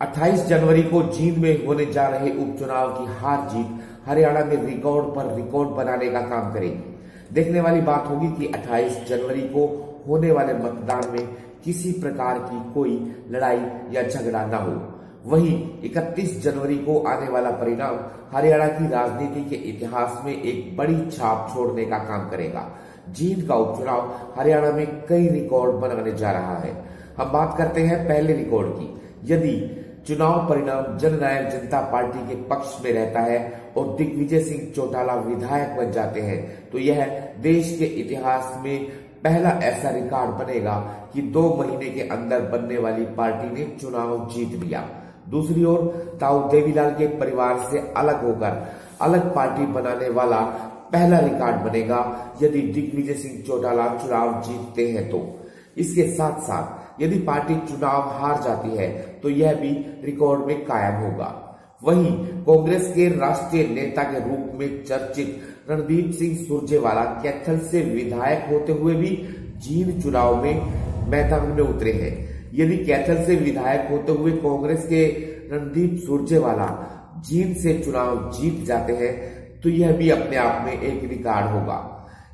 28 जनवरी को जींद में होने जा रहे उपचुनाव की हार जीत हरियाणा में रिकॉर्ड पर रिकॉर्ड बनाने का काम करेगी। देखने वाली बात होगी कि 28 जनवरी को होने वाले मतदान में किसी प्रकार की कोई लड़ाई या झगड़ा न हो। वहीं 31 जनवरी को आने वाला परिणाम हरियाणा की राजनीति के इतिहास में एक बड़ी छाप छोड़ने का काम करेगा। जींद का उपचुनाव हरियाणा में कई रिकॉर्ड बनाने जा रहा है। हम बात करते हैं पहले रिकॉर्ड की। यदि चुनाव परिणाम जननायक जनता पार्टी के पक्ष में रहता है और दिग्विजय सिंह चौटाला विधायक बन जाते हैं तो यह देश के इतिहास में पहला ऐसा रिकॉर्ड बनेगा कि 2 महीने के अंदर बनने वाली पार्टी ने चुनाव जीत लिया। दूसरी ओर ताऊ देवीलाल के परिवार से अलग होकर अलग पार्टी बनाने वाला पहला रिकॉर्ड बनेगा यदि दिग्विजय सिंह चौटाला चुनाव जीतते हैं तो। इसके साथ साथ यदि पार्टी चुनाव हार जाती है तो यह भी रिकॉर्ड में कायम होगा। वहीं कांग्रेस के राष्ट्रीय नेता के रूप में चर्चित रणदीप सिंह सुरजेवाला कैथल से विधायक होते हुए भी जींद चुनाव में मैदान में उतरे हैं। यदि कैथल से विधायक होते हुए कांग्रेस के रणदीप सुरजेवाला जींद से चुनाव जीत जाते हैं तो यह भी अपने आप में एक रिकॉर्ड होगा।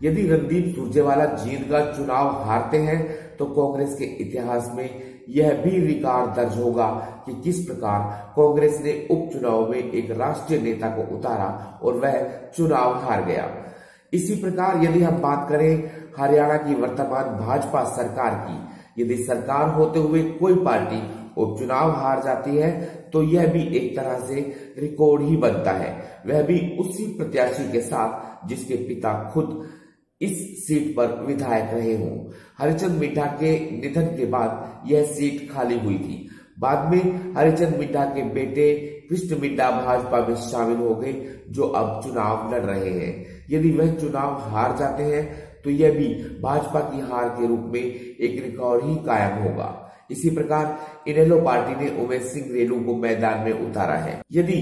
यदि रणदीप सुरजेवाला जींद का चुनाव हारते हैं तो कांग्रेस के इतिहास में यह भी रिकॉर्ड दर्ज होगा कि किस प्रकार कांग्रेस ने उपचुनाव में एक राष्ट्रीय नेता को उतारा और वह चुनाव हार गया। इसी प्रकार यदि हम बात करें हरियाणा की वर्तमान भाजपा सरकार की, यदि सरकार होते हुए कोई पार्टी उपचुनाव हार जाती है तो यह भी एक तरह से रिकॉर्ड ही बनता है, वह भी उसी प्रत्याशी के साथ जिसके पिता खुद इस सीट पर विधायक रहे हों। हरिचंद मिड्ढा के निधन के बाद यह सीट खाली हुई थी। बाद में हरिचंद मिड्ढा के बेटे कृष्ण मिड्ढा भाजपा में शामिल हो गए जो अब चुनाव लड़ रहे हैं। यदि वह चुनाव हार जाते हैं तो यह भी भाजपा की हार के रूप में एक रिकॉर्ड ही कायम होगा। इसी प्रकार इनेलो पार्टी ने उमेश सिंह रेणु को मैदान में उतारा है। यदि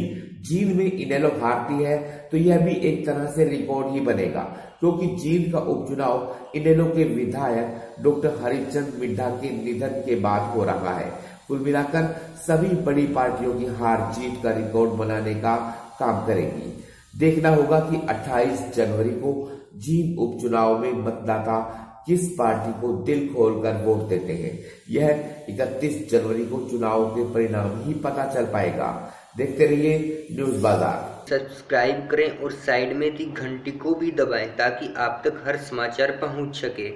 जींद में इनेलो हारती है तो यह भी एक तरह से रिकॉर्ड ही बनेगा, क्योंकि जींद का उपचुनाव इनेलो के विधायक डॉक्टर हरिचंद मिड्ढा के निधन के बाद हो रहा है। कुल मिलाकर सभी बड़ी पार्टियों की हार जीत का रिकॉर्ड बनाने का काम करेगी। देखना होगा कि 28 जनवरी को जींद उपचुनाव में मतदाता किस पार्टी को दिल खोलकर वोट देते हैं। यह 31 जनवरी को चुनाव के परिणाम ही पता चल पाएगा। देखते रहिए न्यूज बाजार। सब्सक्राइब करें और साइड में दी घंटी को भी दबाएं ताकि आप तक हर समाचार पहुंच सके।